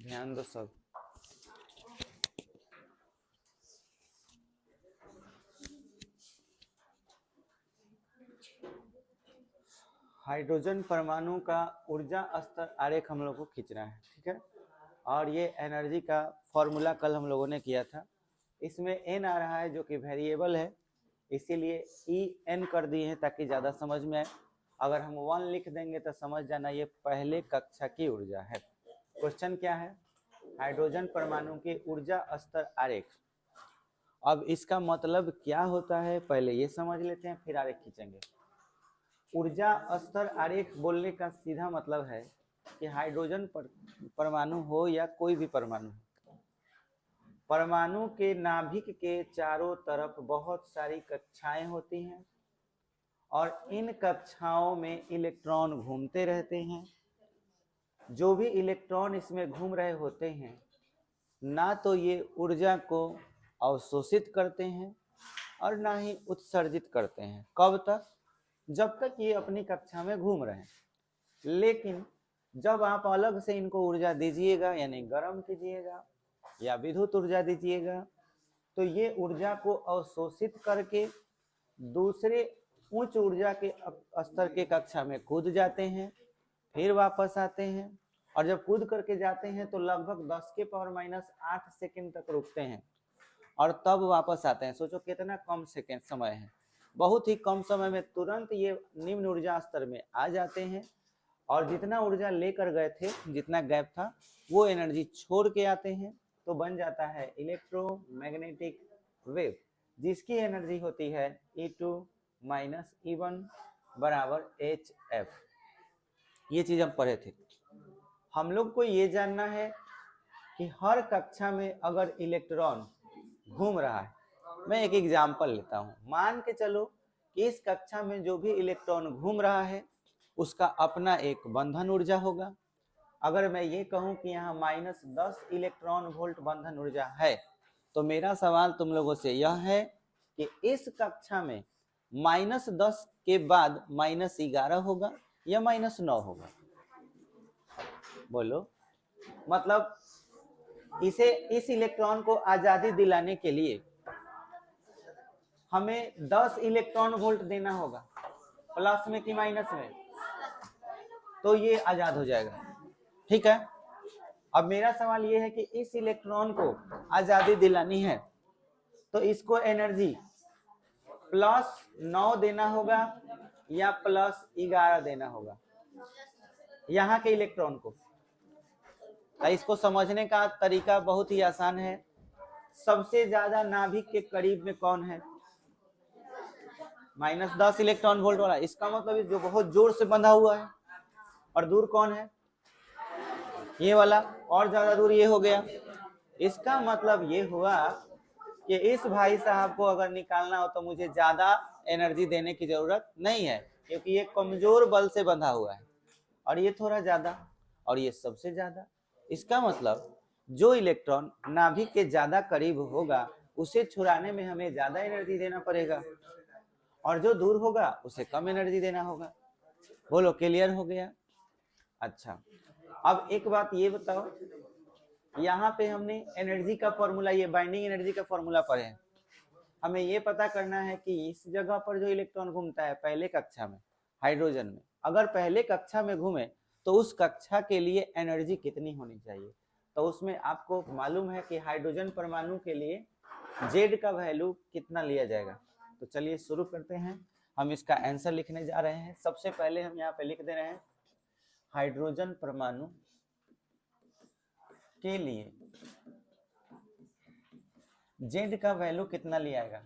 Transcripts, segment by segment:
ध्यान दो सब। हाइड्रोजन परमाणु का ऊर्जा स्तर आरेख हम लोग को खींचना है, ठीक है। और ये एनर्जी का फॉर्मूला कल हम लोगों ने किया था। इसमें एन आ रहा है जो कि वेरिएबल है, इसीलिए ई एन कर दिए हैं ताकि ज़्यादा समझ में आए। अगर हम 1 लिख देंगे तो समझ जाना ये पहले कक्षा की ऊर्जा है। क्वेश्चन क्या है? हाइड्रोजन परमाणु के ऊर्जा स्तर आरेख। अब इसका मतलब क्या होता है पहले ये समझ लेते हैं, फिर आरेख खींचेंगे। ऊर्जा स्तर आरेख बोलने का सीधा मतलब है कि हाइड्रोजन परमाणु हो या कोई भी परमाणु, परमाणु के नाभिक के चारों तरफ बहुत सारी कक्षाएं होती हैं और इन कक्षाओं में इलेक्ट्रॉन घूमते रहते हैं। जो भी इलेक्ट्रॉन इसमें घूम रहे होते हैं ना तो ये ऊर्जा को अवशोषित करते हैं और ना ही उत्सर्जित करते हैं। कब तक? जब तक ये अपनी कक्षा में घूम रहे हैं। लेकिन जब आप अलग से इनको ऊर्जा दीजिएगा, यानी गर्म कीजिएगा या विद्युत ऊर्जा दीजिएगा, तो ये ऊर्जा को अवशोषित करके दूसरे उच्च ऊर्जा के स्तर के कक्षा में कूद जाते हैं, फिर वापस आते हैं। और जब कूद करके जाते हैं तो लगभग 10⁻⁸ सेकंड तक रुकते हैं और तब वापस आते हैं। सोचो कितना कम सेकंड समय है। बहुत ही कम समय में तुरंत ये निम्न ऊर्जा स्तर में आ जाते हैं और जितना ऊर्जा लेकर गए थे, जितना गैप था, वो एनर्जी छोड़ के आते हैं। तो बन जाता है इलेक्ट्रोमैग्नेटिक वेव, जिसकी एनर्जी होती है E2 - E1 बराबर HF। ये चीज हम पढ़े थे। हम लोग को ये जानना है कि हर कक्षा में अगर इलेक्ट्रॉन घूम रहा है, मैं एक एग्जाम्पल लेता हूँ। मान के चलो कि इस कक्षा में जो भी इलेक्ट्रॉन घूम रहा है उसका अपना एक बंधन ऊर्जा होगा। अगर मैं ये कहूँ कि यहाँ -10 इलेक्ट्रॉन वोल्ट बंधन ऊर्जा है, तो मेरा सवाल तुम लोगों से यह है कि इस कक्षा में -10 के बाद -11 होगा या -9 होगा? बोलो। मतलब इस इलेक्ट्रॉन को आजादी दिलाने के लिए हमें 10 इलेक्ट्रॉन वोल्ट देना होगा, प्लस में कि माइनस में, तो ये आजाद हो जाएगा। ठीक है। अब मेरा सवाल ये है कि इस इलेक्ट्रॉन को आजादी दिलानी है तो इसको एनर्जी +9 देना होगा या +11 देना होगा यहाँ के इलेक्ट्रॉन को। इसको समझने का तरीका बहुत ही आसान है। सबसे ज्यादा नाभिक के करीब में कौन है? -10 इलेक्ट्रॉन वोल्ट वाला। इसका मतलब जो बहुत जोर से बंधा हुआ है। और दूर कौन है? ये वाला। और ज्यादा दूर ये हो गया। इसका मतलब ये हुआ कि इस भाई साहब को अगर निकालना हो तो मुझे ज्यादा एनर्जी देने की जरूरत नहीं है, क्योंकि ये कमजोर बल से बंधा हुआ है और ये थोड़ा ज्यादा और ये सबसे ज्यादा। इसका मतलब जो इलेक्ट्रॉन नाभिक के ज्यादा करीब होगा उसे छुड़ाने में हमें ज्यादा एनर्जी देना पड़ेगा और जो दूर होगा उसे कम एनर्जी देना होगा। बोलो, क्लियर हो गया? अच्छा, अब एक बात ये बताओ, यहाँ पे हमने एनर्जी का फॉर्मूला, ये बाइंडिंग एनर्जी का फॉर्मूला पढ़े हैं। हमें ये पता करना है कि इस जगह पर जो इलेक्ट्रॉन घूमता है पहले कक्षा में, हाइड्रोजन में, अगर पहले कक्षा में घूमे तो उस कक्षा के लिए एनर्जी कितनी होनी चाहिए। तो उसमें आपको मालूम है कि हाइड्रोजन परमाणु के लिए Z का वैल्यू कितना लिया जाएगा। तो चलिए शुरू करते हैं। हम इसका आंसर लिखने जा रहे हैं। सबसे पहले हम यहाँ पे लिख दे रहे हैं हाइड्रोजन परमाणु के लिए Z का वैल्यू कितना लिया जाएगा?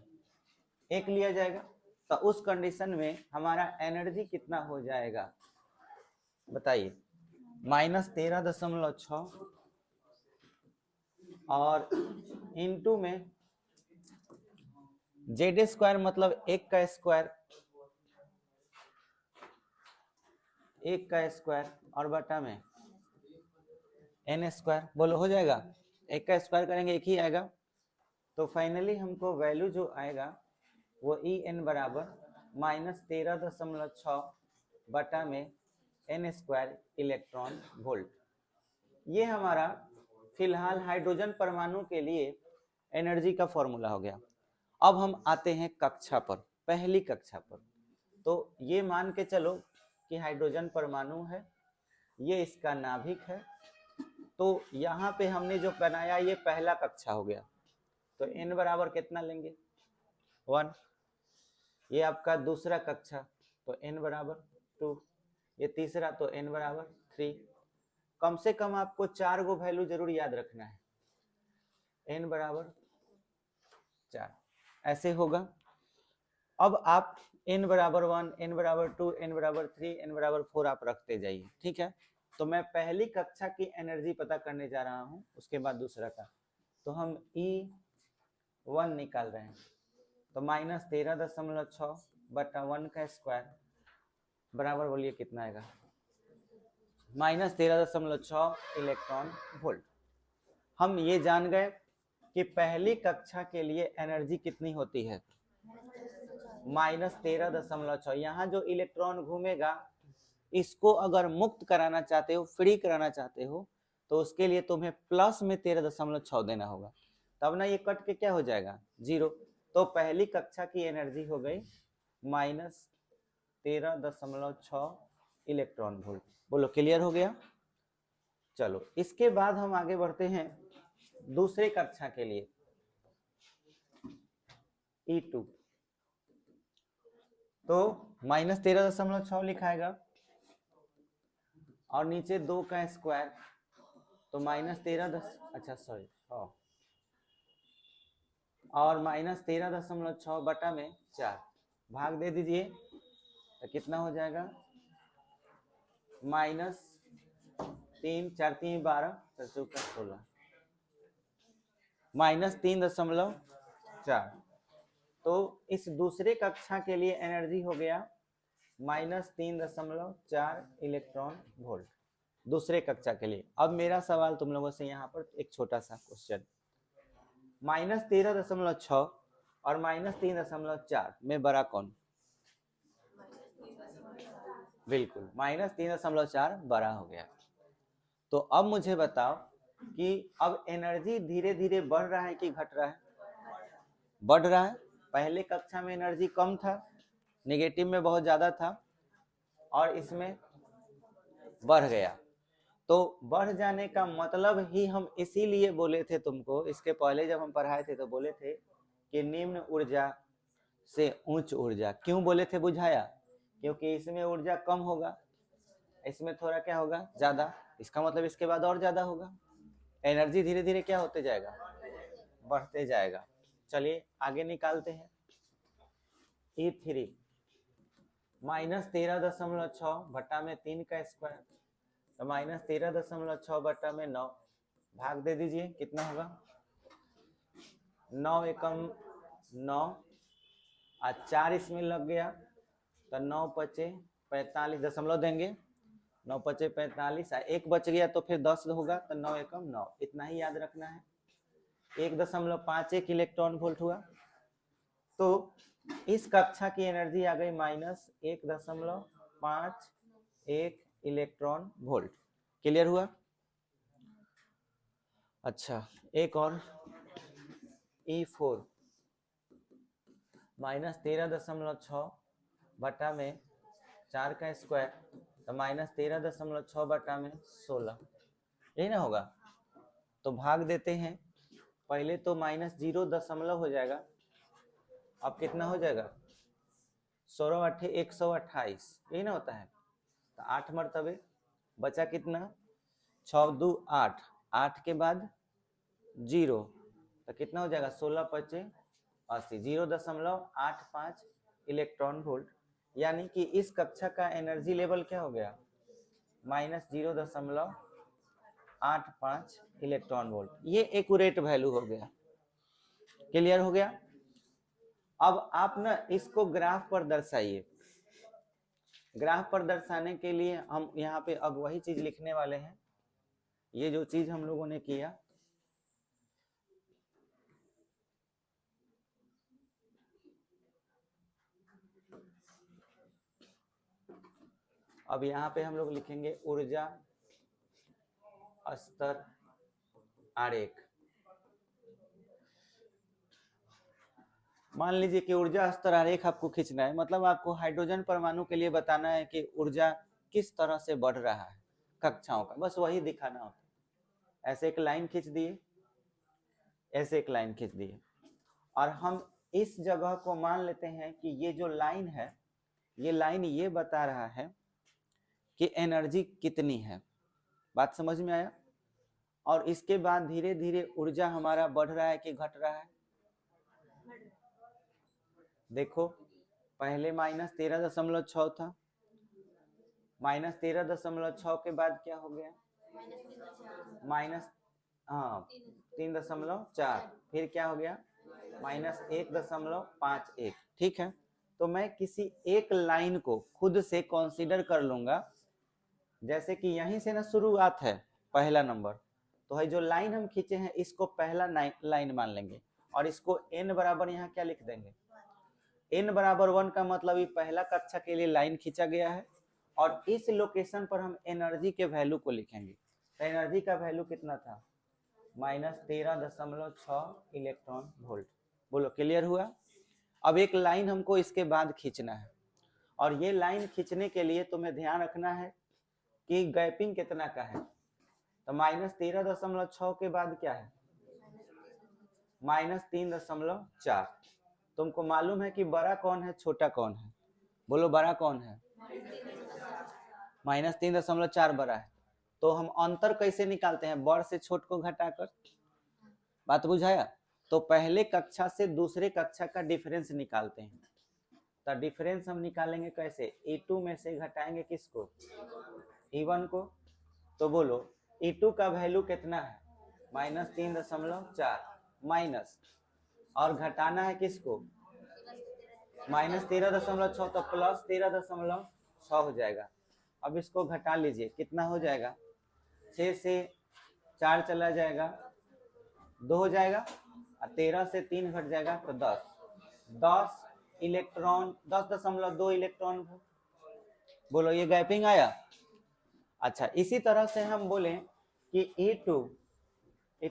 1 लिया जाएगा। तो उस कंडीशन में हमारा एनर्जी कितना हो जाएगा बताइए? -13.6 और इनटू में Z² मतलब 1 का स्क्वायर, 1 का स्क्वायर और बटा में n²। बोलो, हो जाएगा? 1 का स्क्वायर करेंगे 1 ही आएगा। तो फाइनली हमको वैल्यू जो आएगा वो En बराबर -13.6 बटा में n² इलेक्ट्रॉन वोल्ट। ये हमारा फिलहाल हाइड्रोजन परमाणु के लिए एनर्जी का फॉर्मूला हो गया। अब हम आते हैं कक्षा पर, पहली कक्षा पर। तो ये मान के चलो कि हाइड्रोजन परमाणु है, ये इसका नाभिक है। तो यहाँ पे हमने जो बनाया ये पहला कक्षा हो गया। तो n बराबर कितना लेंगे 1। ये आपका दूसरा कक्षा, तो n बराबर 2। ये तीसरा, तो n बराबर 3। कम से कम आपको 4 गो वैल्यू जरूर याद रखना है। n बराबर 4 ऐसे होगा। अब आप n बराबर 1, n बराबर 2, n बराबर 3, n बराबर 4 आप रखते जाइए, ठीक है। तो मैं पहली कक्षा की एनर्जी पता करने जा रहा हूं, उसके बाद दूसरा का। तो हम E1 निकाल रहे हैं। तो -13.6 बटा 1 का स्क्वायर बराबर, बोलिए कितना आएगा, -13.6 इलेक्ट्रॉन वोल्ट। हम ये जान गए कि पहली कक्षा के लिए एनर्जी कितनी होती है, -13.6। यहाँ जो इलेक्ट्रॉन घूमेगा इसको अगर मुक्त कराना चाहते हो, फ्री कराना चाहते हो, तो उसके लिए तुम्हें प्लस में 13.6 देना होगा, तब ना ये कट के क्या हो जाएगा 0। तो पहली कक्षा की एनर्जी हो गई -13.6 इलेक्ट्रॉन वोल्ट। बोलो क्लियर हो गया। चलो इसके बाद हम आगे बढ़ते हैं दूसरे कक्षा के लिए, E2। तो -13.6 लिखाएगा और नीचे 2 का स्क्वायर, तो -13, अच्छा सॉरी, और -13.6 बटा में 4 भाग दे दीजिए, तो कितना हो जाएगा, -3, 4 3 12, 4 4 16, -3.4। तो इस दूसरे कक्षा के लिए एनर्जी हो गया -3.4 इलेक्ट्रॉन वोल्ट, दूसरे कक्षा के लिए। अब मेरा सवाल तुम लोगों से यहाँ पर एक छोटा सा क्वेश्चन, -13.6 और -3.4 में बड़ा कौन? बिल्कुल -3.4 बड़ा हो गया। तो अब मुझे बताओ कि अब एनर्जी धीरे धीरे बढ़ रहा है कि घट रहा है? बढ़ रहा है। पहले कक्षा में एनर्जी कम था, नेगेटिव में बहुत ज्यादा था, और इसमें बढ़ गया। तो बढ़ जाने का मतलब ही हम इसीलिए बोले थे तुमको, इसके पहले जब हम पढ़ाए थे तो बोले थे कि निम्न ऊर्जा से उच्च ऊर्जा। क्यों बोले थे, बुझाया? क्योंकि इसमें ऊर्जा कम होगा, इसमें थोड़ा क्या होगा, ज्यादा। इसका मतलब इसके बाद और ज्यादा होगा। एनर्जी धीरे धीरे क्या होते जाएगा, बढ़ते जाएगा। चलिए आगे निकालते हैं। E3 -13.6 बटा में 3 का स्क्वायर, तो -13.6 बटा में 9 भाग दे दीजिए, कितना होगा, 9 एकम 9, और 4 इसमें लग गया, तो 9 पचे 45 दशमलव देंगे, 9 पचे 45, एक बच गया तो फिर 10 होगा, तो 9 एकम 9, इतना ही याद रखना है। 1.51 इलेक्ट्रॉन वोल्ट हुआ। तो इस कक्षा की एनर्जी आ गई -1.51 इलेक्ट्रॉन वोल्ट। क्लियर हुआ? अच्छा एक और, E4 -13.6 बटा में 4 का स्क्वायर, तो -13.6 बटा में 16, यही ना होगा। तो भाग देते हैं, पहले तो -0 हो जाएगा, अब कितना हो जाएगा, 16 8 128, यही ना होता है। तो 8 मरतबे बचा कितना, 6 2 8, 8 के बाद 0, तो कितना हो जाएगा, 16 पचे 80, 0.85 इलेक्ट्रॉन वोल्ट। यानी कि इस कक्षा का एनर्जी लेवल क्या हो गया, -0.85 इलेक्ट्रॉन वोल्ट। ये एक्यूरेट वैल्यू हो गया। क्लियर हो गया? अब आप ना इसको ग्राफ पर दर्शाइए। ग्राफ पर दर्शाने के लिए हम यहाँ पे अब वही चीज लिखने वाले हैं, ये जो चीज हम लोगों ने किया। अब यहाँ पे हम लोग लिखेंगे ऊर्जा स्तर आरेख। मान लीजिए कि ऊर्जा स्तर आरेख आपको खींचना है, मतलब आपको हाइड्रोजन परमाणु के लिए बताना है कि ऊर्जा किस तरह से बढ़ रहा है कक्षाओं का, बस वही दिखाना होता है। ऐसे एक लाइन खींच दिए, ऐसे एक लाइन खींच दिए, और हम इस जगह को मान लेते हैं कि ये जो लाइन है, ये लाइन ये बता रहा है कि एनर्जी कितनी है। बात समझ में आया? और इसके बाद धीरे धीरे ऊर्जा हमारा बढ़ रहा है कि घट रहा है? देखो पहले -13.6 था, -13.6 के बाद क्या हो गया? माइनस, हाँ 3.4, फिर क्या हो गया? -1.51। ठीक है, तो मैं किसी एक लाइन को खुद से कंसीडर कर लूंगा, जैसे कि यहीं से ना शुरुआत है पहला नंबर, तो है जो लाइन हम खींचे हैं इसको पहला लाइन मान लेंगे, और इसको n बराबर यहाँ क्या लिख देंगे? n बराबर 1 का मतलब ये पहला कक्षा के लिए लाइन खींचा गया है, और इस लोकेशन पर हम एनर्जी के वैल्यू को लिखेंगे। तो एनर्जी का वैल्यू कितना था? -13.6 इलेक्ट्रॉन वोल्ट। बोलो क्लियर हुआ? अब एक लाइन हमको इसके बाद खींचना है, और ये लाइन खींचने के लिए तुम्हें ध्यान रखना है कि गैपिंग कितना का है। तो -13.6 के बाद क्या है? -3.4। तुमको मालूम है कि बड़ा कौन है छोटा कौन है? बोलो बड़ा कौन है? -3.4 बड़ा है। तो हम अंतर कैसे निकालते हैं? बड़ से छोट को घटाकर। बात बुझाया? तो पहले कक्षा से दूसरे कक्षा का डिफरेंस निकालते हैं। तो डिफरेंस हम निकालेंगे कैसे? E2 में से घटाएंगे किसको? E1 को। तो बोलो E2 का वैल्यू कितना है? -3.4 माइनस, और घटाना है किसको? -13.6, तो +13.6 हो जाएगा। अब इसको घटा लीजिए, कितना हो जाएगा? 6 से 4 चला जाएगा, 2 हो जाएगा, और 13 से 3 घट जाएगा तो 10 इलेक्ट्रॉन, 10.2 इलेक्ट्रॉन। बोलो ये गैपिंग आया? अच्छा, इसी तरह से हम बोलें कि E2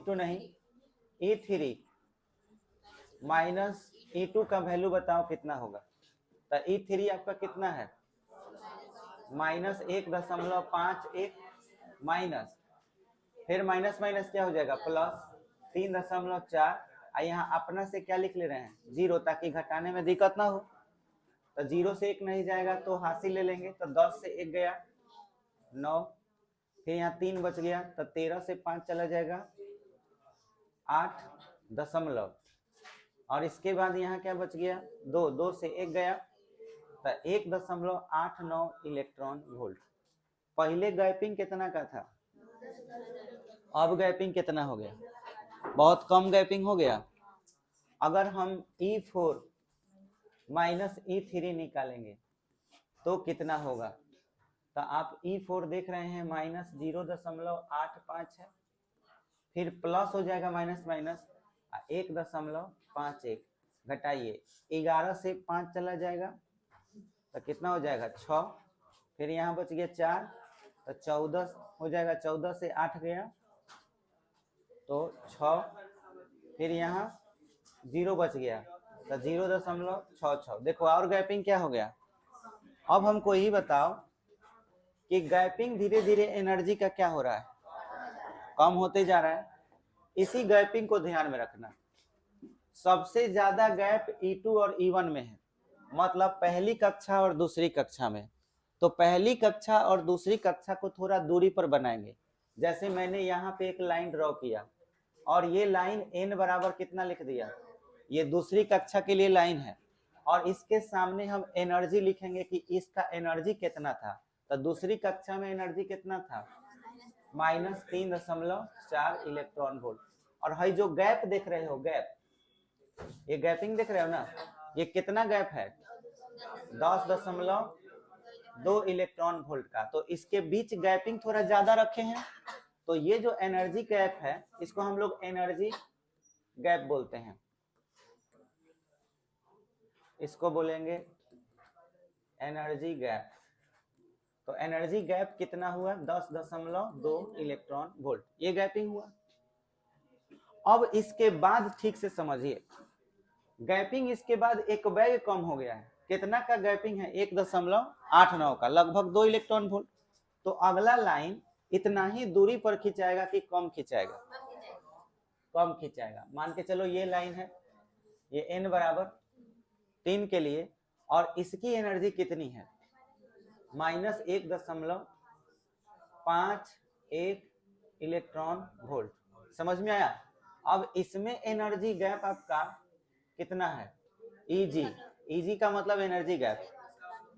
नहीं E3 माइनस E2 का वैल्यू बताओ कितना होगा? तो E3 आपका कितना है? -1.51 माइनस, फिर माइनस माइनस क्या हो जाएगा? +3.4। यहाँ अपना से क्या लिख ले रहे हैं? 0, ताकि घटाने में दिक्कत ना हो। तो 0 से 1 नहीं जाएगा तो हासिल ले लेंगे, तो 10 से 1 गया 9, फिर यहाँ 3 बच गया, तो 13 से 5 चला जाएगा 8 और इसके बाद यहाँ क्या बच गया? 2 से 1 गया, तो 1.89 इलेक्ट्रॉन वोल्ट। पहले गैपिंग कितना का था? अब गैपिंग कितना हो गया? बहुत कम गैपिंग हो गया। अगर हम E4 माइनस E3 निकालेंगे तो कितना होगा? तो आप E4 देख रहे हैं -0.85 है, फिर प्लस हो जाएगा माइनस माइनस 1.51, घटाइए 11 से 5 चला जाएगा तो कितना हो जाएगा? 6, फिर यहाँ बच गया 4, तो 14 हो जाएगा, 14 से 8 गया तो 6, फिर यहाँ 0 बच गया तो 0.66। देखो और गैपिंग क्या हो गया? अब हमको यही बताओ कि गैपिंग धीरे धीरे एनर्जी का क्या हो रहा है? कम होते जा रहा है। इसी गैपिंग को ध्यान में रखना। सबसे ज्यादा गैप E2 और E1 में है, मतलब पहली कक्षा और दूसरी कक्षा में। तो पहली कक्षा और दूसरी कक्षा को थोड़ा दूरी पर बनाएंगे। जैसे मैंने यहाँ पे एक लाइन ड्रॉ किया, और ये लाइन n बराबर कितना लिख दिया? ये दूसरी कक्षा के लिए लाइन है, और इसके सामने हम एनर्जी लिखेंगे कि इसका एनर्जी कितना था। तो दूसरी कक्षा में एनर्जी कितना था? -3.4 इलेक्ट्रॉन वोल्ट। और है जो गैप देख रहे हो, गैप, ये गैपिंग देख रहे हो ना, ये कितना गैप है? 10.2 इलेक्ट्रॉन वोल्ट का। तो इसके बीच गैपिंग थोड़ा ज्यादा रखे हैं, तो ये जो एनर्जी गैप है इसको हम लोग एनर्जी गैप बोलते हैं, इसको बोलेंगे एनर्जी गैप। तो एनर्जी गैप कितना हुआ? 10.2 इलेक्ट्रॉन वोल्ट, ये गैपिंग हुआ। अब इसके बाद ठीक से समझिए, गैपिंग इसके बाद एक बैग कम हो गया है। कितना का गैपिंग है? 1.89 का, लगभग 2 इलेक्ट्रॉन वोल्ट। तो अगला लाइन इतना ही दूरी पर खिंचाएगा कि कम खिंचाएगा? कम खिंचाएगा। मान के चलो ये लाइन है, ये n बराबर 3 के लिए, और इसकी एनर्जी कितनी है? -1.51 इलेक्ट्रॉन वोल्ट। समझ में आया? अब इसमें एनर्जी गैप आपका कितना है? Eg। Eg का मतलब एनर्जी गैप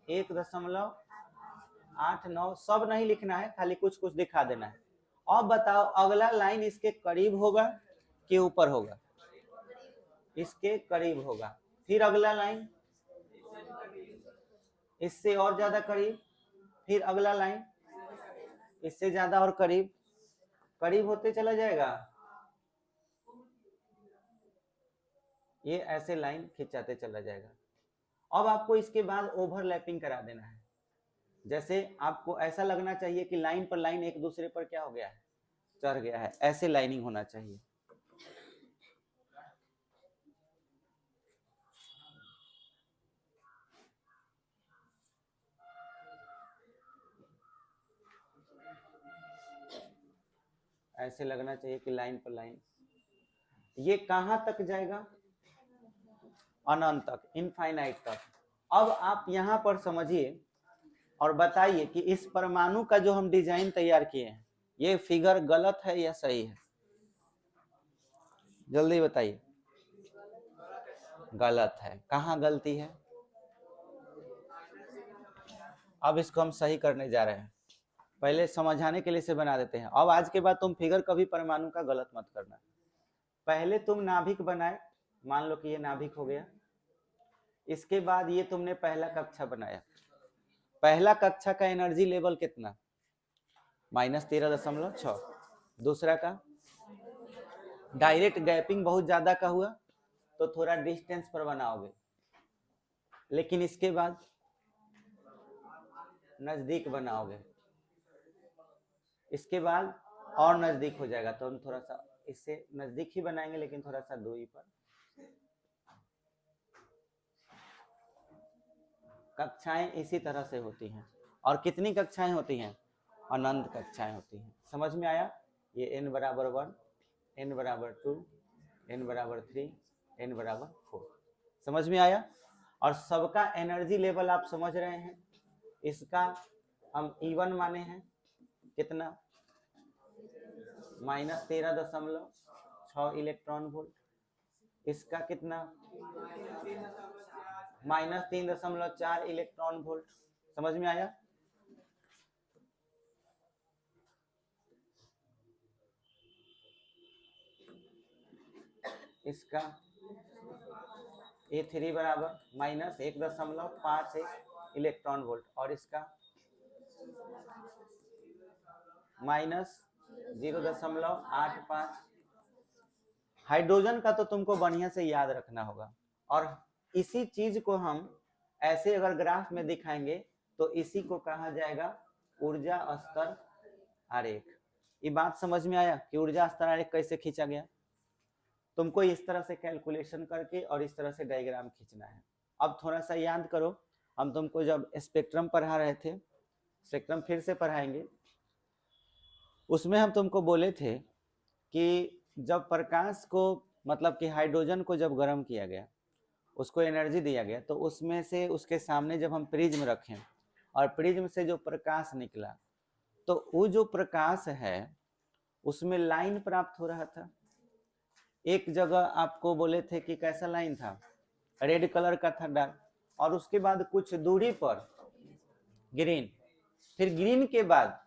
1.89। सब नहीं लिखना है, खाली कुछ कुछ दिखा देना है। अब बताओ अगला लाइन इसके करीब होगा कि ऊपर होगा? इसके करीब होगा। फिर अगला लाइन इससे और ज्यादा करीब, फिर अगला लाइन इससे ज्यादा और करीब, करीब होते चला जाएगा। ये ऐसे लाइन खिंचाते चला जाएगा। अब आपको इसके बाद ओवरलैपिंग करा देना है। जैसे आपको ऐसा लगना चाहिए कि लाइन पर लाइन एक दूसरे पर क्या हो गया है? चढ़ गया है। ऐसे लाइनिंग होना चाहिए। ऐसे लगना चाहिए कि लाइन पर लाइन। ये कहां तक जाएगा? अनंत तक, इनफाइनाइट तक। अब आप यहां पर समझिए और बताइए कि इस परमाणु का जो हम डिजाइन तैयार किए हैं, ये फिगर गलत है या सही है? जल्दी बताइए। गलत है। कहाँ गलती है? अब इसको हम सही करने जा रहे हैं। पहले समझाने के लिए से बना देते हैं। अब आज के बाद तुम फिगर कभी परमाणु का गलत मत करना। पहले तुम नाभिक बनाए, मान लो कि ये नाभिक हो गया। इसके बाद ये तुमने पहला कक्षा बनाया। पहला कक्षा का एनर्जी लेवल कितना? -13.6। दूसरा का डायरेक्ट गैपिंग बहुत ज्यादा का हुआ तो थोड़ा डिस्टेंस पर बनाओगे, लेकिन इसके बाद नजदीक बनाओगे, इसके बाद और नजदीक हो जाएगा तो हम थोड़ा सा इससे नजदीक ही बनाएंगे, लेकिन थोड़ा सा दूरी पर। कक्षाएं इसी तरह से होती हैं। और कितनी कक्षाएं होती हैं? अनंत कक्षाएं होती हैं। समझ में आया? ये n बराबर 1, n बराबर 2, n बराबर 3, n बराबर 4। समझ में आया? और सबका एनर्जी लेवल आप समझ रहे हैं। इसका हम E1 माने हैं कितना? -13.6 इलेक्ट्रॉन वोल्ट। इसका कितना? -3.4 इलेक्ट्रॉन वोल्ट। समझ में आया? इसका A3 बराबर -1.51 इलेक्ट्रॉन वोल्ट, और इसका -0.85। हाइड्रोजन का तो तुमको बढ़िया से याद रखना होगा। और इसी चीज को हम ऐसे अगर ग्राफ में दिखाएंगे तो इसी को कहा जाएगा ऊर्जा स्तर आरेख। ये बात समझ में आया कि ऊर्जा स्तर आरेख कैसे खींचा गया? तुमको इस तरह से कैलकुलेशन करके और इस तरह से डायग्राम खींचना है। अब थोड़ा सा याद करो, हम तुमको जब स्पेक्ट्रम पढ़ा रहे थे, स्पेक्ट्रम फिर से पढ़ाएंगे, उसमें हम तुमको बोले थे कि जब प्रकाश को मतलब कि हाइड्रोजन को जब गर्म किया गया, उसको एनर्जी दिया गया, तो उसमें से उसके सामने जब हम प्रिज्म रखें और प्रिज्म से जो प्रकाश निकला, तो वो जो प्रकाश है उसमें लाइन प्राप्त हो रहा था। एक जगह आपको बोले थे कि कैसा लाइन था? रेड कलर का था डार्क, और उसके बाद कुछ दूरी पर ग्रीन, फिर ग्रीन के बाद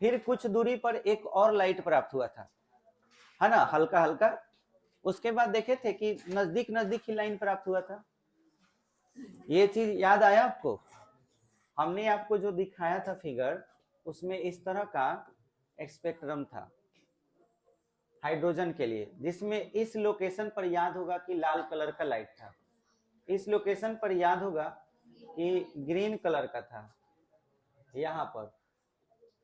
फिर कुछ दूरी पर एक और लाइट प्राप्त हुआ था, है ना, हल्का हल्का। उसके बाद देखे थे कि नजदीक नजदीक ही लाइन प्राप्त हुआ था। ये चीज याद आया आपको? हमने आपको जो दिखाया था फिगर, उसमें इस तरह का स्पेक्ट्रम था हाइड्रोजन के लिए, जिसमें इस लोकेशन पर याद होगा कि लाल कलर का लाइट था, इस लोकेशन पर याद होगा कि ग्रीन कलर का था यहाँ पर,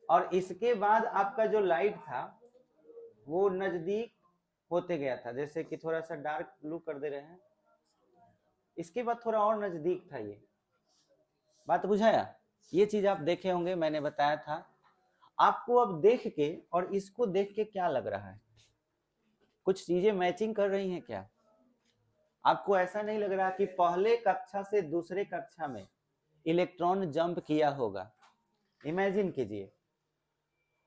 और इसके बाद आपका जो लाइट था वो नजदीक होते गया था। जैसे कि थोड़ा सा डार्क ब्लू कर दे रहे हैं, इसके बाद थोड़ा और नजदीक था। ये बात बुझाया? ये चीज आप देखे होंगे, मैंने बताया था आपको। अब देख के और इसको देख के क्या लग रहा है? कुछ चीजें मैचिंग कर रही हैं क्या? आपको ऐसा नहीं लग रहा कि पहले कक्षा से दूसरे कक्षा में इलेक्ट्रॉन जंप किया होगा? इमेजिन कीजिए,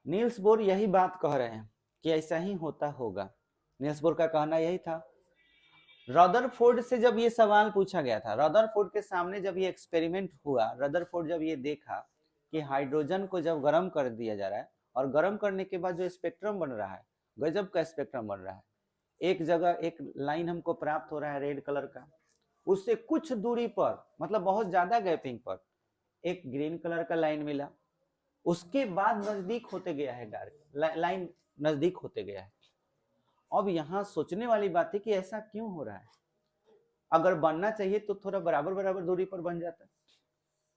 नील्स बोर यही बात कह रहे हैं कि ऐसा ही होता होगा। नील्स बोर का कहना यही था। रदरफोर्ड से जब ये सवाल पूछा गया था, रदरफोर्ड के सामने जब ये एक्सपेरिमेंट हुआ, रदरफोर्ड जब ये देखा कि हाइड्रोजन को जब गर्म कर दिया जा रहा है और गर्म करने के बाद जो स्पेक्ट्रम बन रहा है, गजब का स्पेक्ट्रम बन रहा है। एक जगह एक लाइन हमको प्राप्त हो रहा है रेड कलर का, उससे कुछ दूरी पर, मतलब बहुत ज्यादा गैपिंग पर, एक ग्रीन कलर का लाइन मिला। उसके बाद नजदीक होते गया है, डार्क लाइन नजदीक होते गया है। अब यहाँ सोचने वाली बात है कि ऐसा क्यों हो रहा है? अगर बनना चाहिए तो थोड़ा बराबर बराबर दूरी पर बन जाता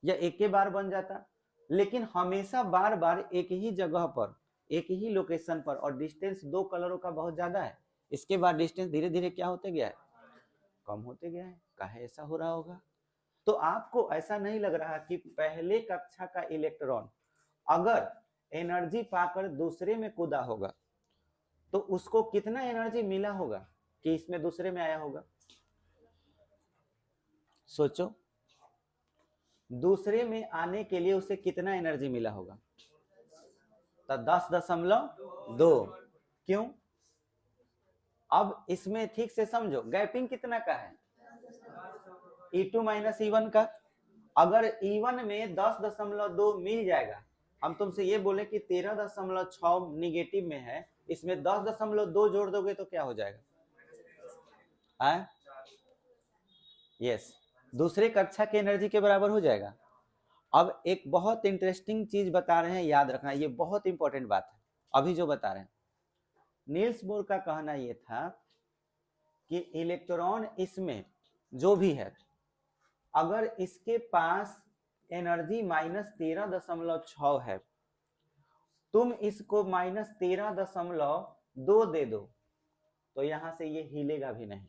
या एक ही बार बन जाता, लेकिन हमेशा बार बार एक ही जगह पर, एक ही लोकेशन पर, और डिस्टेंस दो कलरों का बहुत ज्यादा है। इसके बाद डिस्टेंस धीरे धीरे क्या होते गया है? कम होते गया है। काहे ऐसा हो रहा होगा? तो आपको ऐसा नहीं लग रहा कि पहले कक्षा का इलेक्ट्रॉन अगर एनर्जी पाकर दूसरे में कूदा होगा तो उसको कितना एनर्जी मिला होगा कि इसमें दूसरे में आया होगा? सोचो, दूसरे में आने के लिए उसे कितना एनर्जी मिला होगा? तो 10.2। क्यों? अब इसमें ठीक से समझो, गैपिंग कितना का है? E2 माइनस E1 का। अगर E1 में 10.2 मिल जाएगा, हम तुमसे ये बोले कि 13.6 निगेटिव में है, इसमें 10.2 जोड़ दोगे तो क्या हो जाएगा? यस, दूसरे कक्षा की एनर्जी के बराबर हो जाएगा। अब एक बहुत इंटरेस्टिंग चीज बता रहे हैं, याद रखना, ये बहुत इंपॉर्टेंट बात है अभी जो बता रहे हैं। नील्स बोर का कहना यह था कि इलेक्ट्रॉन इसमें जो भी है, अगर इसके पास एनर्जी -13.6 है, तुम इसको -13.2 दे दो तो यहां से ये हिलेगा भी नहीं।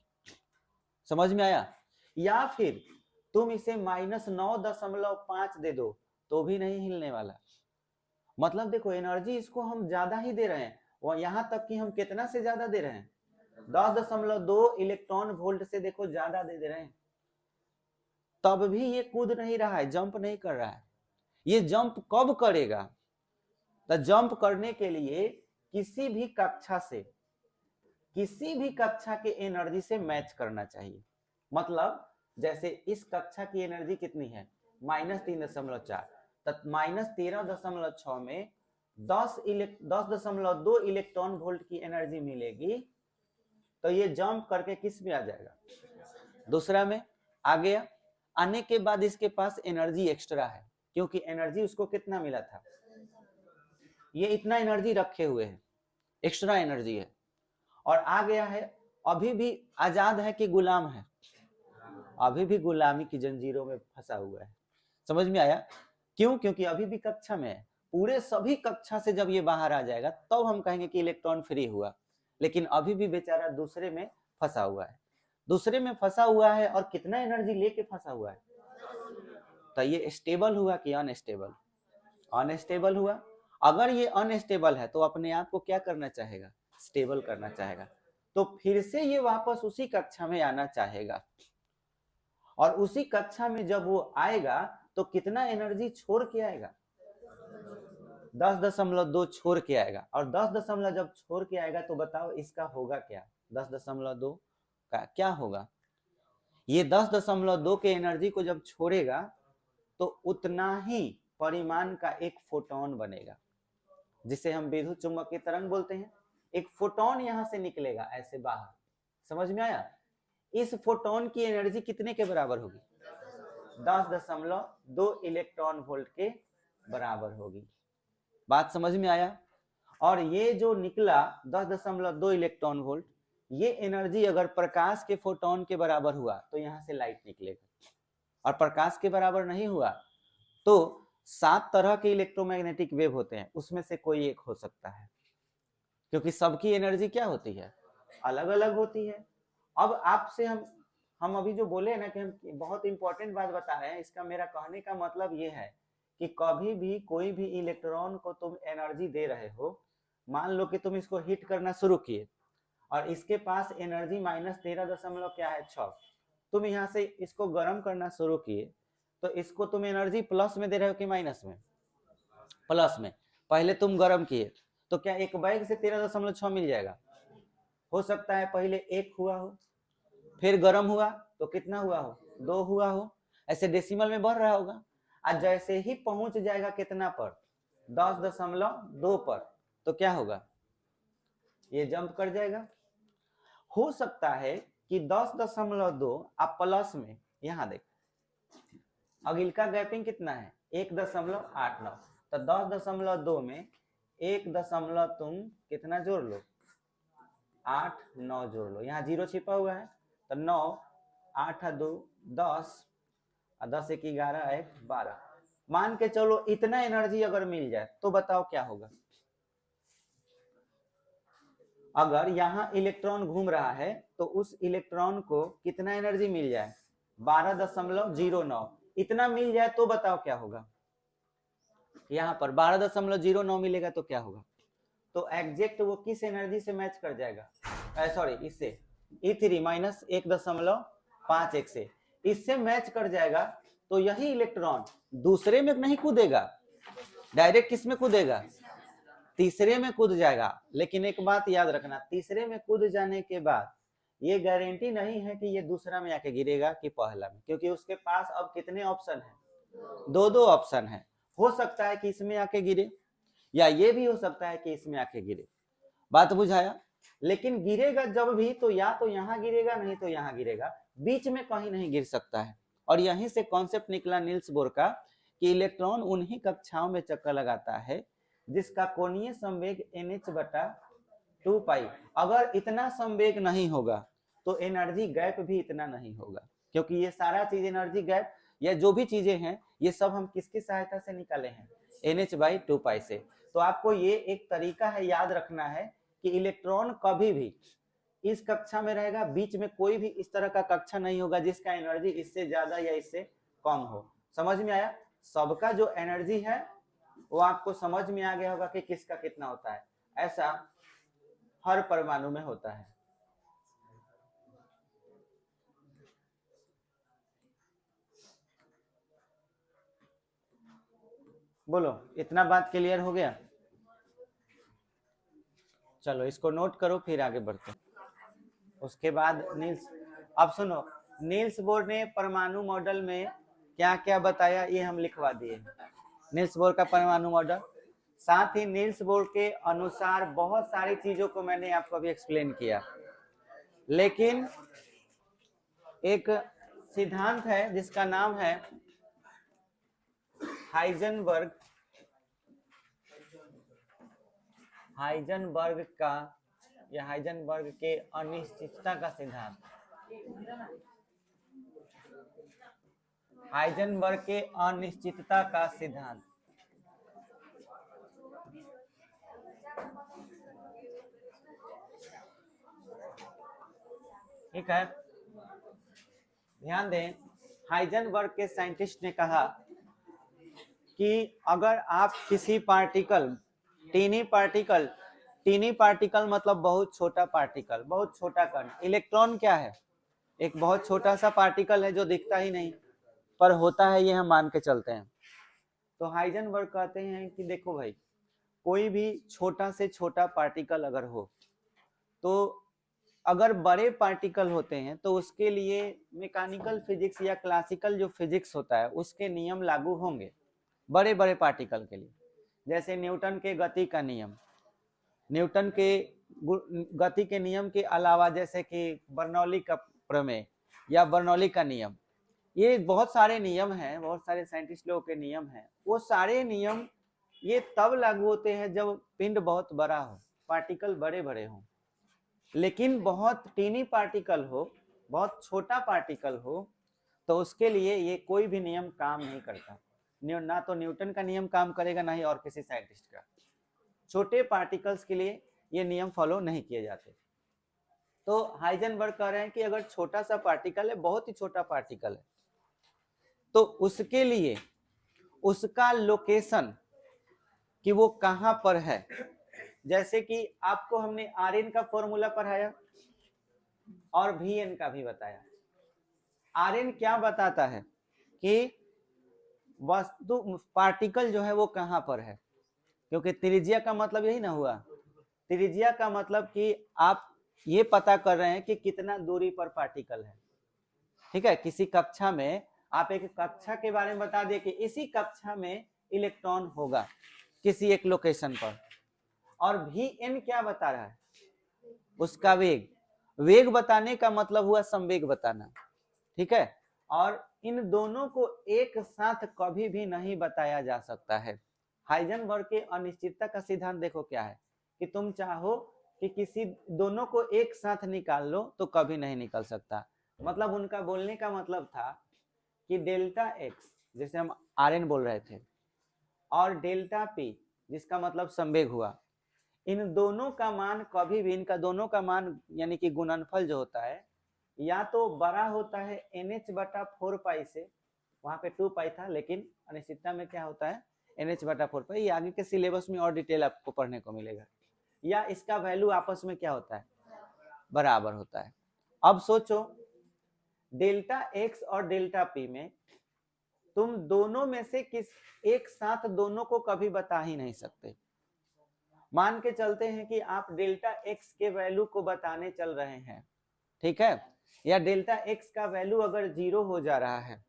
समझ में आया? या फिर तुम इसे -9.5 दे दो तो भी नहीं हिलने वाला। मतलब देखो, एनर्जी इसको हम ज्यादा ही दे रहे हैं, और यहां तक कि हम कितना से ज्यादा दे रहे हैं? 10.2 इलेक्ट्रॉन वोल्ट से देखो ज्यादा दे रहे हैं, तब भी ये कूद नहीं रहा है, जंप नहीं कर रहा है। ये जंप कब करेगा? तो जंप करने के लिए किसी भी कक्षा से, किसी भी कक्षा के एनर्जी से मैच करना चाहिए। मतलब जैसे इस कक्षा की एनर्जी कितनी है? -3.4, तब -13.6 में 10.2 इलेक्ट्रॉन वोल्ट की एनर्जी मिलेगी, तो ये जंप करके किस में आ जाएगा? दूसरा में आ गया। आने के बाद इसके पास एनर्जी एक्स्ट्रा है, क्योंकि एनर्जी उसको कितना मिला था? ये इतना एनर्जी रखे हुए है, एक्स्ट्रा एनर्जी है, और आ गया है। अभी भी आजाद है कि गुलाम है? अभी भी गुलामी की जंजीरों में फंसा हुआ है। समझ में आया? क्यों? क्योंकि अभी भी कक्षा में है। पूरे सभी कक्षा से जब ये बाहर आ जाएगा तब तो हम कहेंगे कि इलेक्ट्रॉन फ्री हुआ, लेकिन अभी भी बेचारा दूसरे में फंसा हुआ है। दूसरे में फंसा हुआ है, और कितना एनर्जी लेके फंसा हुआ है? तो ये स्टेबल हुआ कि अनस्टेबल? अनस्टेबल हुआ। अगर ये अनस्टेबल है तो अपने आप को क्या करना चाहेगा? स्टेबल करना चाहेगा। तो फिर से ये वापस उसी कक्षा में आना चाहेगा, और उसी कक्षा में जब वो आएगा तो कितना एनर्जी छोड़ के आएगा? 10.2 छोड़ के आएगा। और 10 जब छोड़ के आएगा तो बताओ इसका होगा क्या? 10.2 का क्या होगा? ये 10.2 के एनर्जी को जब छोड़ेगा तो उतना ही परिमाण का एक फोटोन बनेगा, जिसे हम विद्युत चुंबकीय तरंग बोलते हैं। एक फोटोन यहां से निकलेगा ऐसे बाहर। समझ में आया? इस फोटोन की एनर्जी कितने के बराबर होगी? 10.2 इलेक्ट्रॉन वोल्ट के बराबर होगी। बात समझ में आया? और ये जो निकला 10.2 इलेक्ट्रॉन वोल्ट, ये एनर्जी अगर प्रकाश के फोटोन के बराबर हुआ तो यहां से लाइट निकलेगा, और प्रकाश के बराबर नहीं हुआ तो 7 तरह के इलेक्ट्रोमैग्नेटिक वेव होते हैं, उसमें से कोई एक हो सकता है, क्योंकि सबकी एनर्जी क्या होती है? अलग अलग होती है। अब आपसे हम अभी जो बोले ना कि हम बहुत इंपॉर्टेंट बात बता रहे हैं, इसका मेरा कहने का मतलब ये है कि कभी भी कोई भी इलेक्ट्रॉन को तुम एनर्जी दे रहे हो, मान लो कि तुम इसको हिट करना शुरू किए और इसके पास एनर्जी -13 क्या है 6, तुम यहाँ से इसको गर्म करना शुरू किए तो इसको तुम एनर्जी प्लस में दे रहे हो कि माइनस में? प्लस में। पहले तुम गर्म किए तो क्या एक बैग से 13.6 मिल जाएगा? हो सकता है पहले 1 हुआ हो, फिर गर्म हुआ तो कितना हुआ हो? 2 हुआ हो, ऐसे डेसिमल में बढ़ रहा होगा। आज जैसे ही पहुंच जाएगा कितना पर? 10.2 पर, तो क्या होगा? ये जंप कर जाएगा। हो सकता है कि 10.2 आप प्लस में, यहां देख अगिल का गैपिंग कितना है? 1.89, तो 10.2 में 1 दशमलव तुम कितना जोड़ लो? 8 9 जोड़ लो, यहाँ 0 छिपा हुआ है तो 9 8 2 10 और 10 1 11 1 12, मान के चलो इतना एनर्जी अगर मिल जाए तो बताओ क्या होगा? अगर यहाँ इलेक्ट्रॉन घूम रहा है तो उस इलेक्ट्रॉन को कितना एनर्जी मिल जाए? 12.09, इतना मिल जाए तो बताओ क्या होगा? यहाँ पर 12.09 मिलेगा तो क्या होगा? तो एग्जैक्ट वो किस एनर्जी से मैच कर जाएगा? सॉरी, इससे E3 माइनस 1.51 से इससे मैच कर जाएगा। तो यही इलेक्ट्रॉन दूसरे में नहीं कूदेगा, डायरेक्ट किस में कूदेगा? तीसरे में कूद जाएगा। लेकिन एक बात याद रखना, तीसरे में कूद जाने के बाद ये गारंटी नहीं है कि ये दूसरा में आके गिरेगा कि पहला में, क्योंकि उसके पास अब कितने ऑप्शन हैं? 2 ऑप्शन है। हो सकता है कि इसमें आके गिरे या ये भी हो सकता है कि इसमें आके गिरे। बात बुझाया? लेकिन गिरेगा जब भी तो या तो यहाँ गिरेगा नहीं तो यहाँ गिरेगा, बीच में कहीं नहीं गिर सकता है। और यहीं से कॉन्सेप्ट निकला नील्स बोर का कि इलेक्ट्रॉन उन्हीं कक्षाओं में चक्कर लगाता है जिसका कोणीय संवेग NH/2 पाई। अगर इतना संवेग नहीं होगा तो एनर्जी गैप भी इतना नहीं होगा, क्योंकि ये सारा चीज एनर्जी गैप या जो भी चीजें हैं ये सब हम किसकी सहायता से निकाले हैं? NH/2 पाई से। तो आपको ये एक तरीका है याद रखना है कि इलेक्ट्रॉन कभी भी इस कक्षा में रहेगा, बीच में कोई भी इस तरह का कक्षा नहीं होगा जिसका एनर्जी इससे ज्यादा या इससे कम हो। समझ में आया? सबका जो एनर्जी है वो आपको समझ में आ गया होगा कि किसका कितना होता है। ऐसा हर परमाणु में होता है। बोलो, इतना बात क्लियर हो गया? चलो इसको नोट करो, फिर आगे बढ़ते हैं। उसके बाद नील्स, अब सुनो, नील्स बोर ने परमाणु मॉडल में क्या क्या बताया ये हम लिखवा दिए। नील्स बोर का परमाणु मॉडल, साथ ही नील्स बोर के अनुसार बहुत सारी चीजों को मैंने आपको अभी एक्सप्लेन किया। लेकिन एक सिद्धांत है जिसका नाम है हाइजेनबर्ग का या हाइजेनबर्ग के अनिश्चितता का सिद्धांत, हाइजेनबर्ग के अनिश्चितता का सिद्धांत। ठीक है, ध्यान दें, हाइजेनबर्ग के साइंटिस्ट ने कहा कि अगर आप किसी पार्टिकल, टीनी पार्टिकल मतलब बहुत छोटा पार्टिकल, बहुत छोटा कण। इलेक्ट्रॉन क्या है? एक बहुत छोटा सा पार्टिकल है जो दिखता ही नहीं पर होता है, ये हम मान के चलते हैं। तो हाइजेनबर्ग कहते हैं कि देखो भाई, कोई भी छोटा से छोटा पार्टिकल अगर हो तो अगर बड़े पार्टिकल होते हैं तो उसके लिए मैकेनिकल फिजिक्स या क्लासिकल जो फिजिक्स होता है उसके नियम लागू होंगे बड़े बड़े पार्टिकल के लिए। जैसे न्यूटन के गति का नियम, न्यूटन के गति के नियम के अलावा जैसे कि बर्नौली का प्रमेय या बर्नौली का नियम, ये बहुत सारे नियम हैं, बहुत सारे साइंटिस्ट लोगों के नियम हैं। वो सारे नियम ये तब लागू होते हैं जब पिंड बहुत बड़ा हो, पार्टिकल बड़े बड़े हों। लेकिन बहुत टीनी पार्टिकल हो, बहुत छोटा पार्टिकल हो, तो उसके लिए ये कोई भी नियम काम नहीं करता। ना तो न्यूटन का नियम काम करेगा, ना ही और किसी साइंटिस्ट का। छोटे पार्टिकल्स के लिए ये नियम फॉलो नहीं किए जाते। तो हाइजेनबर्ग कह रहे हैं कि अगर छोटा सा पार्टिकल है, बहुत ही छोटा पार्टिकल है, तो उसके लिए उसका लोकेशन कि वो कहां पर है, जैसे कि आपको हमने Rn का फॉर्मूला पढ़ाया और Vn का भी बताया। Rn क्या बताता है कि वस्तु पार्टिकल जो है वो कहां पर है, क्योंकि त्रिज्या का मतलब यही ना हुआ। त्रिज्या का मतलब कि आप ये पता कर रहे हैं कि कितना दूरी पर पार्टिकल है। ठीक है, किसी कक्षा में आप एक कक्षा के बारे में बता दिए कि इसी कक्षा में इलेक्ट्रॉन होगा किसी एक लोकेशन पर, और Vn क्या बता रहा है, उसका वेग। वेग बताने का मतलब हुआ संवेग बताना। ठीक है, और इन दोनों को एक साथ कभी भी नहीं बताया जा सकता है। हाइजेनबर्ग के अनिश्चितता का सिद्धांत देखो क्या है कि तुम चाहो कि किसी दोनों को एक साथ निकाल लो तो कभी नहीं निकल सकता। मतलब उनका बोलने का मतलब था कि डेल्टा एक्स, जैसे हम Rn बोल रहे थे, और डेल्टा पी जिसका मतलब संवेग हुआ, इन दोनों का मान कभी भी, इनका दोनों का मान यानी कि गुणनफल जो होता है, या तो बड़ा होता है NH/4 से, वहां पे 2 पाई था, लेकिन अनिश्चितता में क्या होता है NH/4। ये आगे के सिलेबस में और डिटेल आपको पढ़ने को मिलेगा। या इसका वैल्यू आपस में क्या होता है, बराबर होता है। अब सोचो डेल्टा एक्स और डेल्टा पी में तुम दोनों में से किस एक साथ दोनों को कभी बता ही नहीं सकते। मान के चलते हैं कि आप डेल्टा एक्स के वैल्यू को बताने चल रहे हैं, ठीक है, या डेल्टा एक्स का वैल्यू अगर 0 हो जा रहा है,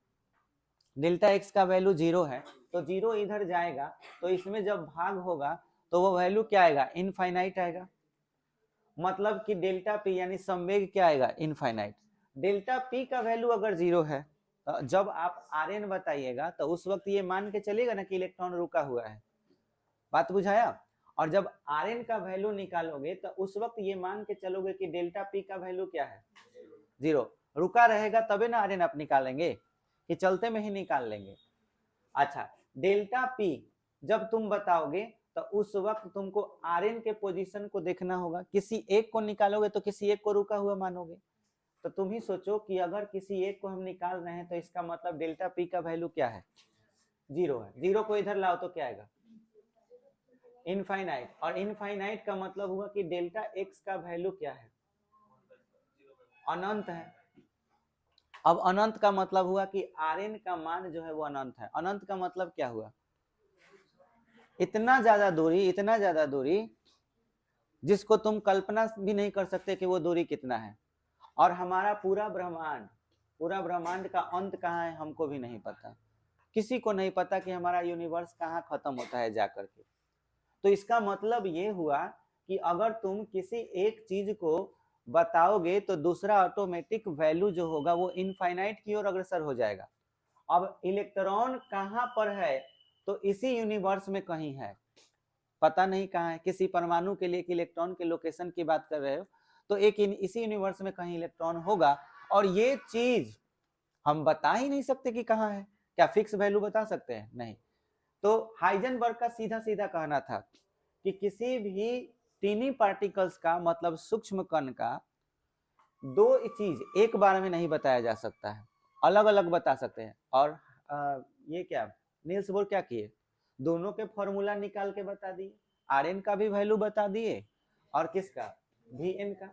डेल्टा एक्स का वैल्यू 0 है, तो 0 इधर जाएगा, तो इसमें जब भाग होगा तो वो वैल्यू क्या आएगा, इनफाइनाइट आएगा। मतलब कि डेल्टा पी यानी संवेग क्या आएगा, इनफाइनाइट। डेल्टा पी का वैल्यू अगर 0 है, तो जब आप Rn बताइएगा तो उस वक्त ये मान के चलेगा ना कि इलेक्ट्रॉन रुका हुआ है। बात बुझाया। और जब Rn का वैल्यू निकालोगे तो उस वक्त ये मान के चलोगे कि डेल्टा पी का वैल्यू क्या है, 0। रुका रहेगा तबे ना Rn आप निकालेंगे, कि चलते में ही निकाल लेंगे। अच्छा, डेल्टा पी जब तुम बताओगे तो उस वक्त तुमको Rn के पोजीशन को देखना होगा। किसी एक को निकालोगे तो किसी एक को रुका हुआ मानोगे। तो तुम ही सोचो कि अगर किसी एक को हम निकाल रहे हैं तो इसका मतलब डेल्टा पी का वैल्यू क्या है, 0 है। 0 को इधर लाओ तो क्या आएगा, इनफाइनाइट। और इनफाइनाइट का मतलब हुआ कि डेल्टा एक्स का वैल्यू क्या है, अनंत है। अब अनंत का मतलब हुआ कि Rn का मान जो है वो अनंत है। अनंत का मतलब क्या हुआ, इतना ज्यादा दूरी जिसको तुम कल्पना भी नहीं कर सकते कि वो दूरी कितना है। और हमारा पूरा ब्रह्मांड का अंत कहाँ है हमको भी नहीं पता, किसी को नहीं पता कि हमारा यूनिवर्स कहाँ खत्म होता है जाकर के। तो इसका मतलब ये हुआ कि अगर तुम किसी एक चीज को बताओगे तो दूसरा ऑटोमेटिक वैल्यू जो होगा वो इनफाइनाइट की ओर अग्रसर हो जाएगा। अब इलेक्ट्रॉन कहाँ पर है, तो इसी यूनिवर्स में कहीं है, पता नहीं कहाँ है। किसी परमाणु के लिए कि इलेक्ट्रॉन के लोकेशन की बात कर रहे हो तो एक इसी यूनिवर्स में कहीं इलेक्ट्रॉन होगा, और ये चीज हम बता ही नहीं सकते कि कहाँ है। क्या फिक्स वैल्यू बता सकते हैं, नहीं। तो हाइजेनबर्ग का सीधा सीधा कहना था कि किसी भी टीनी पार्टिकल्स का मतलब सूक्ष्म कण का दो चीज एक बार में नहीं बताया जा सकता है, अलग अलग बता सकते हैं। और ये क्या नील्स बोर क्या किए, दोनों के फॉर्मूला निकाल के बता दिए, Rn का भी वैल्यू बता दिए और किसका, Vn का।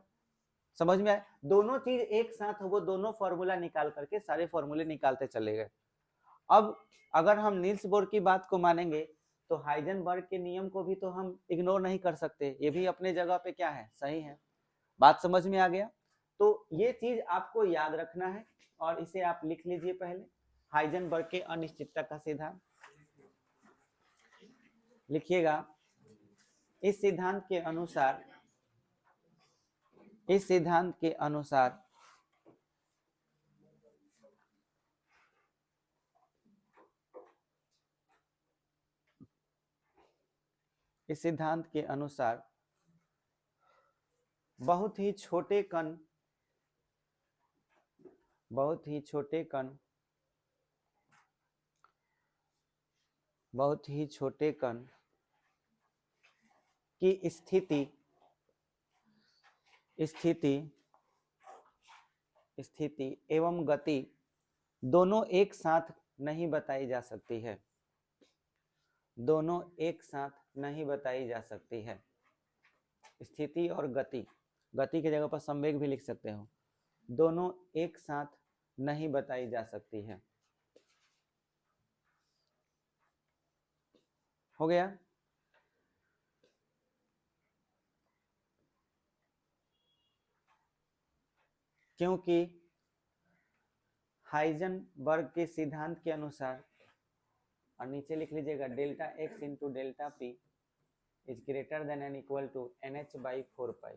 समझ में आया, दोनों चीज एक साथ वो दोनों फॉर्मूला निकाल करके सारे फॉर्मूले निकालते चले गए। अब अगर हम नील्स बोर की बात को मानेंगे तो हाइजेनबर्ग के नियम को भी तो हम इग्नोर नहीं कर सकते, ये भी अपने जगह पे क्या है, सही है। बात समझ में आ गया। तो ये चीज आपको याद रखना है और इसे आप लिख लीजिए पहले, हाइजेनबर्ग के अनिश्चितता का सिद्धांत लिखिएगा। इस सिद्धांत के अनुसार इस सिद्धांत के अनुसार बहुत ही छोटे कण बहुत ही छोटे कण की स्थिति स्थिति एवं गति दोनों एक साथ नहीं बताई जा सकती है, दोनों एक साथ नहीं बताई जा सकती है। स्थिति और गति, गति की जगह पर संवेग भी लिख सकते हो, दोनों एक साथ नहीं बताई जा सकती है। हो गया? क्योंकि हाइजेनबर्ग के सिद्धांत के अनुसार, और नीचे लिख लीजिएगा delta x into delta p is greater than and equal to NH by 4 pi.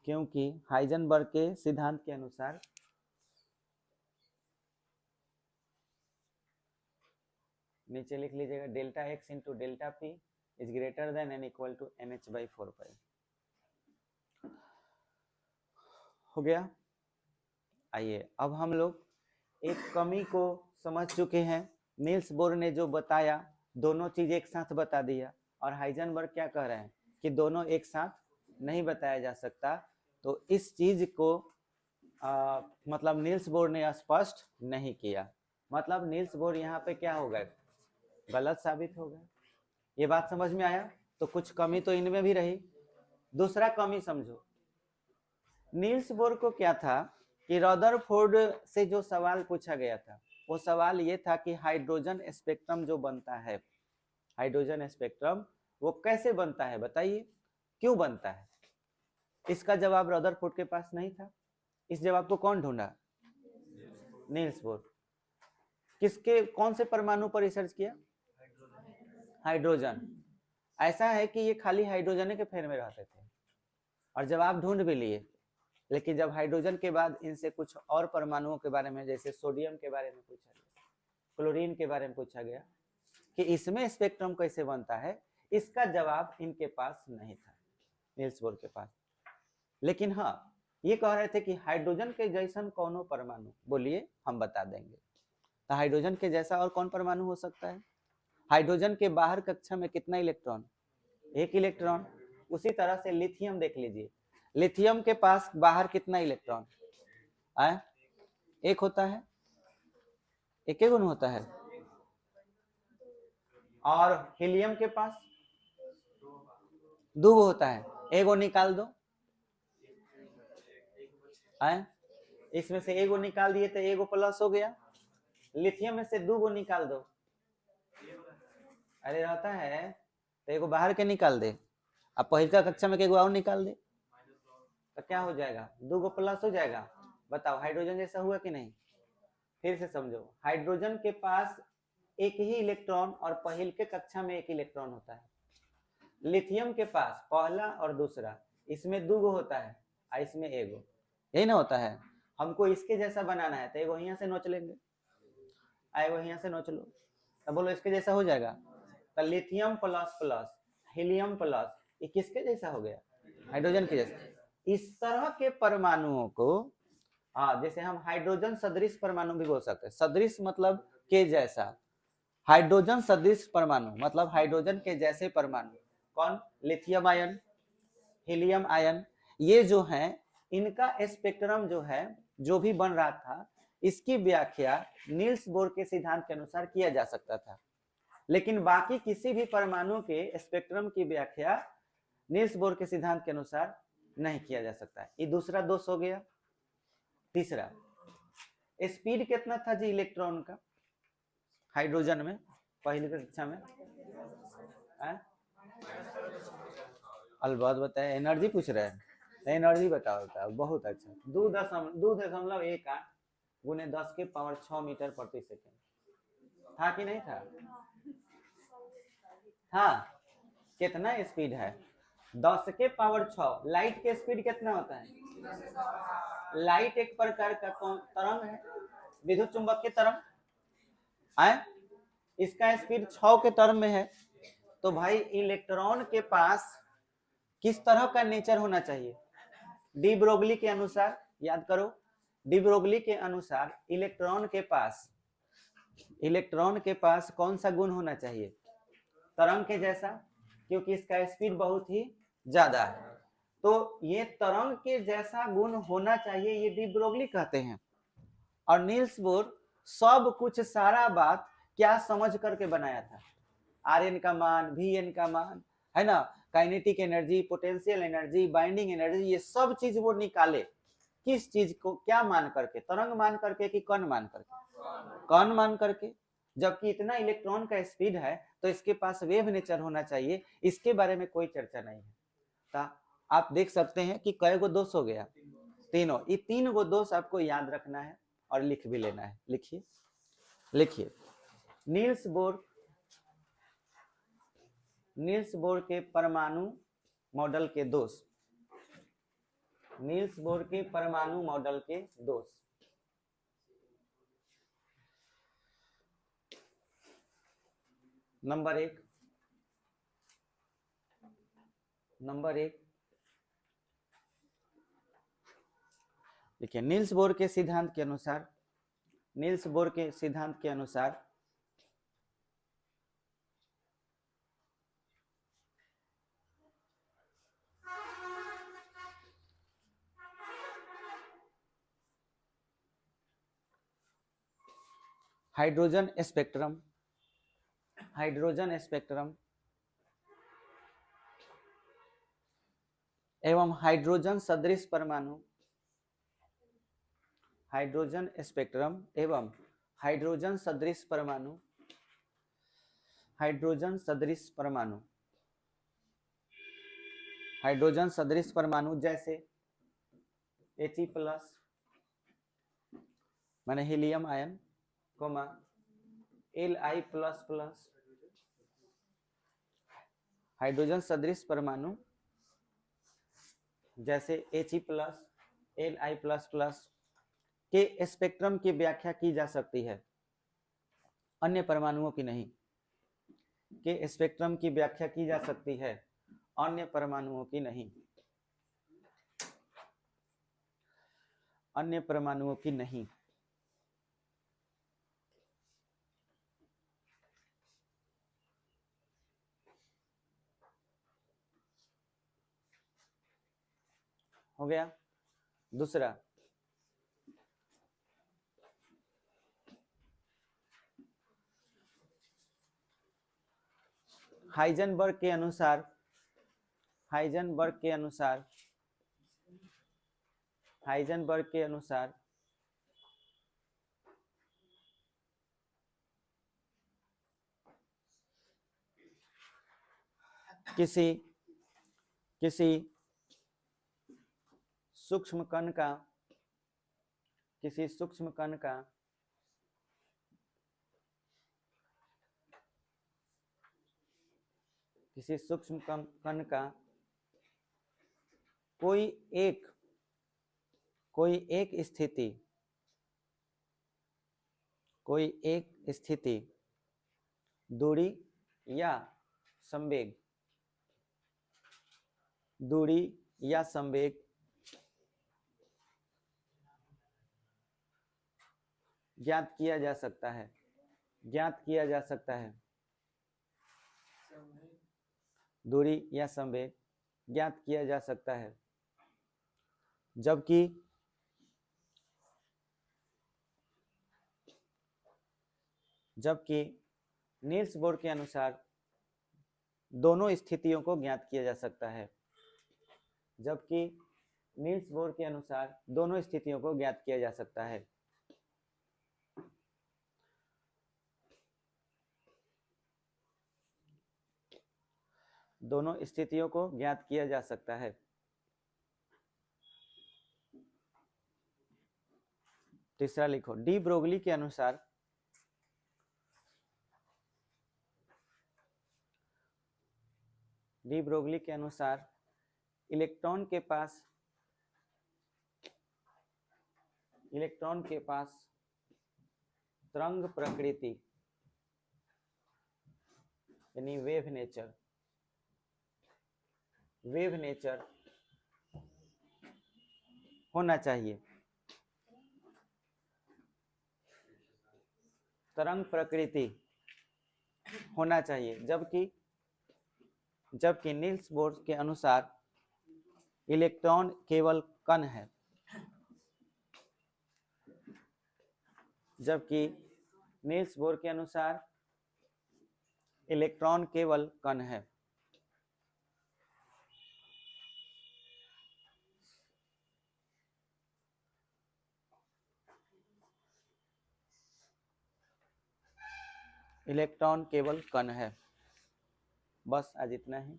क्योंकि हाइजेनबर्ग के सिद्धांत के अनुसार नीचे लिख लीजिएगा delta x into delta p is greater than and equal to NH by 4 pi. हो गया? आइए अब हम लोग एक कमी को समझ चुके हैं। नील्स बोर ने जो बताया दोनों चीज एक साथ बता दिया, और हाइजेनबर्ग क्या कह रहे हैं कि दोनों एक साथ नहीं बताया जा सकता। तो इस चीज को मतलब नील्स बोर ने स्पष्ट नहीं किया, मतलब नील्स बोर यहाँ पे क्या हो गए, गलत साबित हो गए। ये बात समझ में आया? तो कुछ कमी तो इनमें भी रही। दूसरा कमी समझो, नील्स बोर को क्या था कि रदरफोर्ड से जो सवाल पूछा गया था वो सवाल ये था कि हाइड्रोजन स्पेक्ट्रम जो बनता है, हाइड्रोजन स्पेक्ट्रम वो कैसे बनता है बताइए, क्यों बनता है? इसका जवाब रदरफोर्ड के पास नहीं था। इस जवाब को कौन ढूंढा? Niels Bohr. किसके, कौन से परमाणु पर रिसर्च किया? हाइड्रोजन। ऐसा है कि ये खाली हाइड्रोजन के फेर में रहते थे और जवाब ढूंढ भी लिए, लेकिन जब हाइड्रोजन के बाद इनसे कुछ और परमाणुओं के बारे में, जैसे सोडियम के बारे में पूछा गया, क्लोरीन के बारे में पूछा गया कि इसमें स्पेक्ट्रम कैसे बनता है, इसका जवाब इनके पास नहीं था, नील्स बोर के पास। लेकिन हाँ, ये कह रहे थे कि हाइड्रोजन के जैसन कौन परमाणु, बोलिए हम बता देंगे। तो हाइड्रोजन के जैसा और कौन परमाणु हो सकता है? हाइड्रोजन के बाहर कक्षा में कितना इलेक्ट्रॉन? 1 इलेक्ट्रॉन। उसी तरह से लिथियम देख लीजिए, लिथियम के पास बाहर कितना इलेक्ट्रॉन आए? 1 होता है, एक गुण होता है। और हीलियम के पास 2 होता है, एगो निकाल दो आए, इसमें से एगो निकाल दिए तो एगो प्लस हो गया। लिथियम में से 2 निकाल दो, अरे रहता है तो एगो बाहर के निकाल दे, अब पहिलका कक्षा में एगो और निकाल दे तो क्या हो जाएगा? 2 प्लस हो जाएगा। बताओ हाइड्रोजन जैसा हुआ कि नहीं? फिर से समझो, हाइड्रोजन के पास 1 ही इलेक्ट्रॉन और पहिल के कक्षा में 1 इलेक्ट्रॉन होता है। लिथियम के पास पहला और दूसरा, इसमें 2 होता है और इसमें एगो, यही ना होता है। हमको इसके जैसा बनाना है तो एगो यहाँ से नोच लेंगे, एगो यहाँ से नोच लो, तो बोलो इसके जैसा हो जाएगा। तो lithium plus plus helium plus, ये किसके जैसा हो गया? हाइड्रोजन के जैसा। इस तरह के परमाणुओं को जैसे हम हाइड्रोजन सदृश परमाणु भी बोल सकते हैं। सदृश मतलब के जैसा, हाइड्रोजन सदृश परमाणु मतलब हाइड्रोजन के जैसे परमाणु। कौन? लिथियम आयन, हीलियम आयन, ये जो हैं इनका स्पेक्ट्रम जो है, जो भी बन रहा था, इसकी व्याख्या नील्स बोर के सिद्धांत के अनुसार किया जा सकता था, लेकिन बाकी किसी भी परमाणु के स्पेक्ट्रम की व्याख्या नील्स बोर के सिद्धांत के अनुसार नहीं किया जा सकता है। ये दूसरा दोष हो गया। तीसरा, स्पीड कितना था जी इलेक्ट्रॉन का हाइड्रोजन में पहली कक्षा में? अलबत्त बताए, एनर्जी पूछ रहे हैं, एनर्जी बताओ। बहुत अच्छा, 2.18 गुने 10 के पावर 6 मीटर प्रति सेकेंड था कि नहीं था? हाँ, कितना स्पीड है? 10 के पावर 6। लाइट के स्पीड कितना होता है? लाइट एक प्रकार का तरंग है, विद्युत चुंबकीय तरंग है, इसका स्पीड 6 के टर्म में है। तो भाई इलेक्ट्रॉन के पास किस तरह का नेचर होना चाहिए? डी ब्रोगली के अनुसार, याद करो, डी ब्रोगली के अनुसार इलेक्ट्रॉन के पास कौन सा गुण होना चाहिए? तरंग के जैसा, क्योंकि इसका स्पीड बहुत ही ज्यादा है। तो ये तरंग के जैसा गुण होना चाहिए, ये डी ब्रोगली कहते हैं। और नील्स बोर सब कुछ सारा बात क्या समझ करके बनाया था, आर एन का मान, वी एन का मान, है ना, kinetic energy, potential energy, binding energy, ये सब चीज वो निकाले। किस चीज को क्या मान करके, तरंग मान करके कि कण मान करके? कण मान करके। जबकि इतना इलेक्ट्रॉन का स्पीड है तो इसके पास वेव नेचर होना चाहिए, इसके बारे में कोई चर्चा नहीं है। आप देख सकते हैं कि कई गो दोष हो गया, तीनों। ये 3 गो दोष आपको याद रखना है और लिख भी लेना है। लिखिए लिखिए। नील्स बोर के परमाणु मॉडल के दोष। नील्स बोर के परमाणु मॉडल के दोष। नंबर एक, देखिए, नील्स बोर के सिद्धांत के अनुसार हाइड्रोजन स्पेक्ट्रम एवं हाइड्रोजन सदृश परमाणु, हाइड्रोजन स्पेक्ट्रम एवं हाइड्रोजन सदृश परमाणु जैसे He+, माने हीलियम आयन, Li++, हाइड्रोजन सदृश परमाणु जैसे He+, Li++ के स्पेक्ट्रम की व्याख्या की जा सकती है, अन्य परमाणुओं की नहीं। के स्पेक्ट्रम की व्याख्या की जा सकती है, अन्य परमाणुओं की नहीं, अन्य परमाणुओं की नहीं। हो गया। दूसरा, हाइजेनबर्ग के अनुसार किसी सूक्ष्म कण का कोई एक स्थिति, दूरी या संवेग ज्ञात किया जा सकता है, दूरी या संवेग ज्ञात किया जा सकता है। जबकि नील्स बोर के अनुसार दोनों स्थितियों को ज्ञात किया जा सकता है, दोनों स्थितियों को ज्ञात किया जा सकता है। तीसरा लिखो, डी ब्रोगली के अनुसार इलेक्ट्रॉन के पास तरंग प्रकृति यानी वेव नेचर होना चाहिए। तरंग प्रकृति होना चाहिए, जबकि नील्स बोर के अनुसार इलेक्ट्रॉन केवल कण है, जबकि नील्स बोर के अनुसार इलेक्ट्रॉन केवल कण है। इलेक्ट्रॉन केवल कण है। बस आज इतना ही।